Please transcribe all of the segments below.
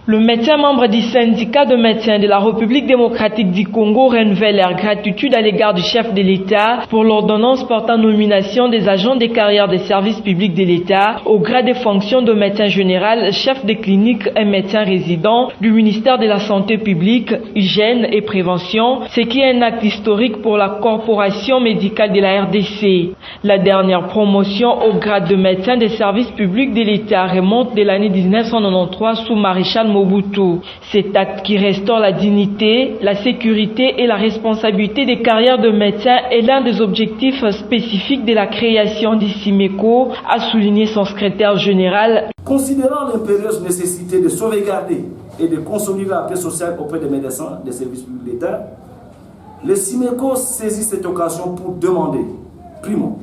Le médecin membre du syndicat de médecins de la République démocratique du Congo renouvelle leur gratitude à l'égard du chef de l'État pour l'ordonnance portant nomination des agents des carrières des services publics de l'État au grade des fonctions de médecin général, chef de clinique et médecin résident du ministère de la Santé publique, Hygiène et Prévention, ce qui est un acte historique pour la corporation médicale de la RDC. La dernière promotion au grade de médecin des services publics de l'État remonte de l'année 1993 sous Maréchal Mobutu. Cet acte qui restaure la dignité, la sécurité et la responsabilité des carrières de médecins est l'un des objectifs spécifiques de la création du CIMECO, a souligné son secrétaire général. Considérant l'impérieuse nécessité de sauvegarder et de consolider la paix sociale auprès des médecins des services publics de l'État, le CIMECO saisit cette occasion pour demander, primo,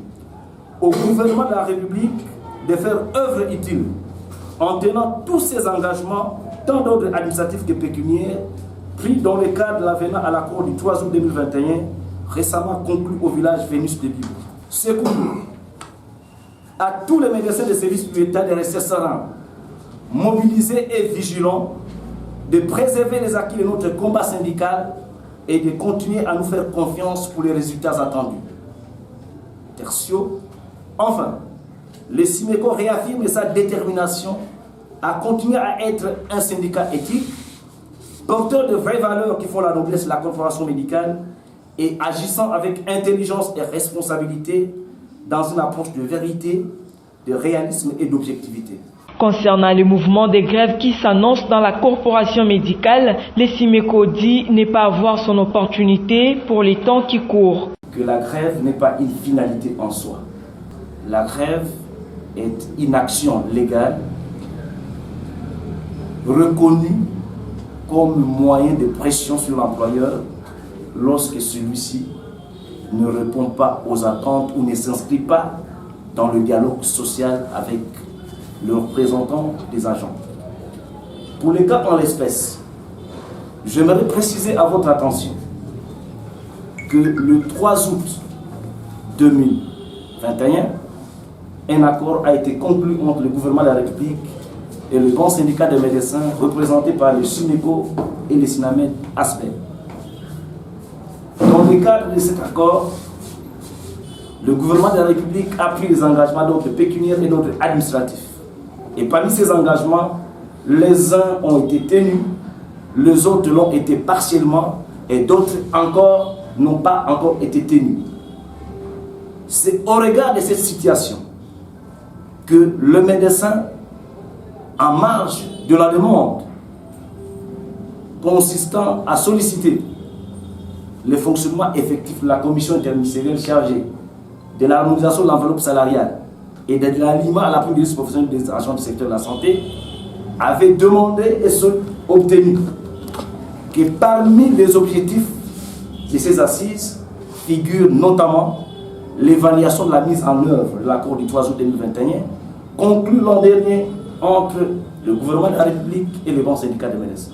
au gouvernement de la République de faire œuvre utile en tenant tous ses engagements, tant d'ordre administratif que pécuniaire, pris dans le cadre de l'avenant à l'accord du 3 août 2021, récemment conclu au village Vénus de Bibo. Secondo, à tous les médecins de services de l'État de rester sereins, mobilisés et vigilants, de préserver les acquis de notre combat syndical et de continuer à nous faire confiance pour les résultats attendus. Tertio, enfin, le CIMECO réaffirme sa détermination à continuer à être un syndicat éthique, porteur de vraies valeurs qui font la noblesse de la corporation médicale et agissant avec intelligence et responsabilité dans une approche de vérité, de réalisme et d'objectivité. Concernant le mouvement des grèves qui s'annonce dans la corporation médicale, le CIMECO dit ne pas avoir son opportunité pour les temps qui courent. Que la grève n'est pas une finalité en soi. La grève est une action légale reconnue comme moyen de pression sur l'employeur lorsque celui-ci ne répond pas aux attentes ou ne s'inscrit pas dans le dialogue social avec le représentant des agents. Pour les cas en l'espèce, j'aimerais préciser à votre attention que le 3 août 2021, un accord a été conclu entre le gouvernement de la République et le grand syndicat des médecins représenté par le CIMECO et le SINAMED ASPER. Dans le cadre de cet accord, le gouvernement de la République a pris des engagements d'ordre pécuniaire et d'ordre administratif. Et parmi ces engagements, les uns ont été tenus, les autres l'ont été partiellement et d'autres encore n'ont pas encore été tenus. C'est au regard de cette situation que le médecin, en marge de la demande consistant à solliciter le fonctionnement effectif de la commission interministérielle chargée de l'harmonisation de l'enveloppe salariale et de l'alignement à la prime de risque professionnel des agents du secteur de la santé, avait demandé et obtenu que parmi les objectifs de ces assises figure notamment l'évaluation de la mise en œuvre de l'accord du 3 août 2021, conclu l'an dernier entre le gouvernement de la République et les bons syndicats de médecins.